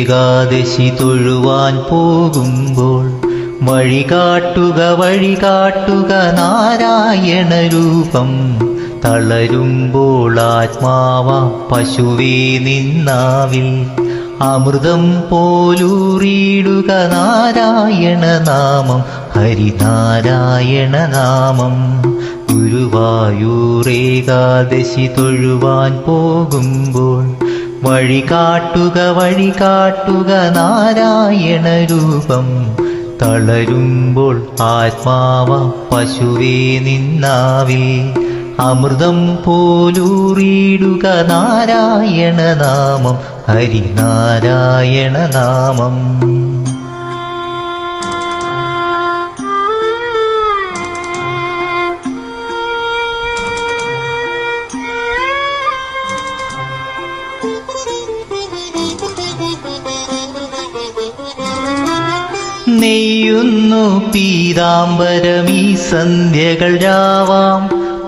ഏകാദശി തൊഴുവാൻ പോകുമ്പോൾ വഴികാട്ടുക നാരായണ രൂപം. തളരുമ്പോൾ ആത്മാവ പശുവേ നിന്നാവിൽ അമൃതം പോലൂറിയിടുക നാരായണ നാമം, ഹരിനാരായണ നാമം. ഗുരുവായൂർ ഏകാദശി തൊഴുവാൻ പോകുമ്പോൾ വഴികാട്ടുക നാരായണ രൂപം. തളരുമ്പോൾ ആത്മാവ പശുവേ നിന്നാവിൽ അമൃതം പോലൂറിയിടുക നാരായണ നാമം, ഹരിനാരായണ നാമം. നെയ്യുന്നു പീതാംബരമീ സന്ധ്യകൾ രാവാം,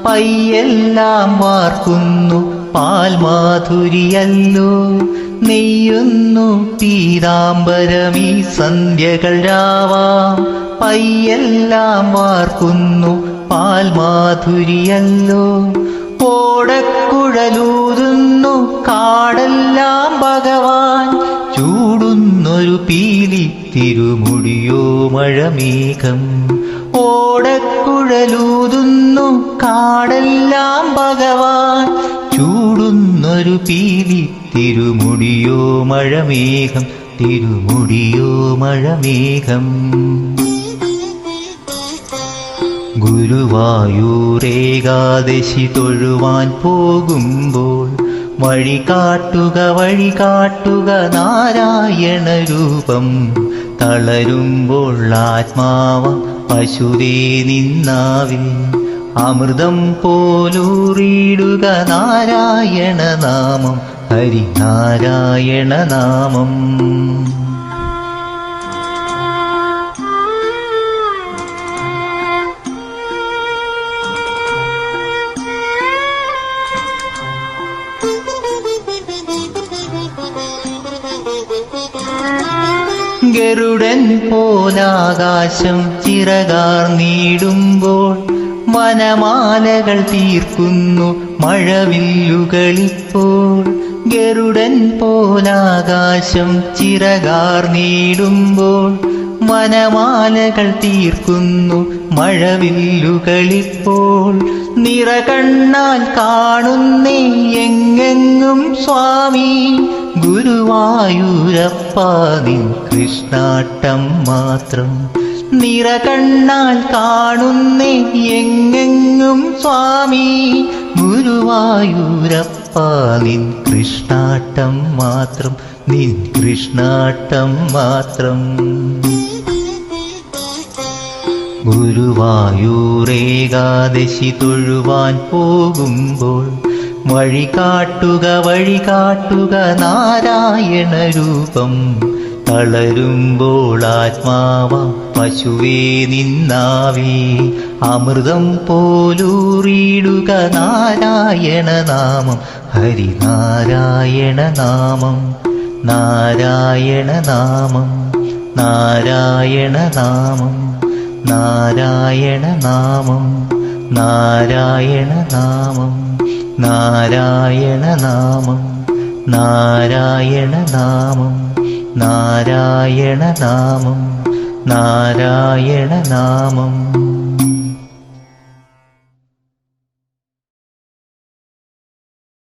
പയ്യെല്ലാം വാർക്കുന്നു പാൽമാധുരിയല്ലോ. നെയ്യുന്നു പീതാംബരമീ സന്ധ്യകൾ രാവാം, പയ്യെല്ലാം വാർക്കുന്നു പാൽമാധുരിയല്ലോ. ഓടക്കുഴലൂതുന്നു കാടെല്ലാം ഭഗവാൻ, ചൂടുന്നൊരു പീലി തിരുമുടിയോ മഴമേഘം. ഓടക്കുഴലൂതുന്നു കാടെല്ലാം ഭഗവാൻ, ചൂടുന്നൊരു പീലി തിരുമുടിയോ മഴമേഘം, തിരുമുടിയോ മഴമേഘം. ഗുരുവായൂർ ഏകാദശി തൊഴുവാൻ പോകുമ്പോൾ വഴികാട്ടുക നാരായണ രൂപം. തളരുമ്പോൾ ആത്മാവ പശുവേ നിന്നാവിൽ അമൃതം പോലൂറിയിടുക നാരായണ നാമം, ഹരിനാരായണ നാമം. ഗരുഡൻ പോലാകാശം ചിറകാർന്നിടുമ്പോൾ വനമാലകൾ തീർക്കുന്നു മഴവില്ലുകളിപ്പോൾ. ഗരുഡൻ പോലാകാശം ചിറകാർന്നിടുമ്പോൾ വനമാലകൾ തീർക്കുന്നു മഴവില്ലുകളിപ്പോൾ. നിറകണ്ണാൽ കാണുന്നേ എങ്ങെങ്ങും സ്വാമി, ഗുരുവായൂരപ്പ നിൻ കൃഷ്ണാട്ടം മാത്രം. നിറകണ്ണാൽ കാണുന്നേ എങ്ങെങ്ങും സ്വാമി, ഗുരുവായൂരപ്പ നിൻ കൃഷ്ണാട്ടം മാത്രം, നിൻ കൃഷ്ണാട്ടം മാത്രം. ഗുരുവായൂർ ഏകാദശി തൊഴുവാൻ പോകുമ്പോൾ വഴികാട്ടുക നാരായണ രൂപം. തളരുമ്പോൾ ആത്മാവ പശുവേ നിന്നാവേ അമൃതം പോലൂറിയിടുക നാരായണ നാമം, ഹരിനാരായണ നാമം. നാരായണ നാമം, നാരായണ നാമം, നാരായണ നാമം, നാരായണ നാമം, നാരായണ നാമം, നാരായണ നാമം, നാരായണ നാമം, നാരായണ നാമം.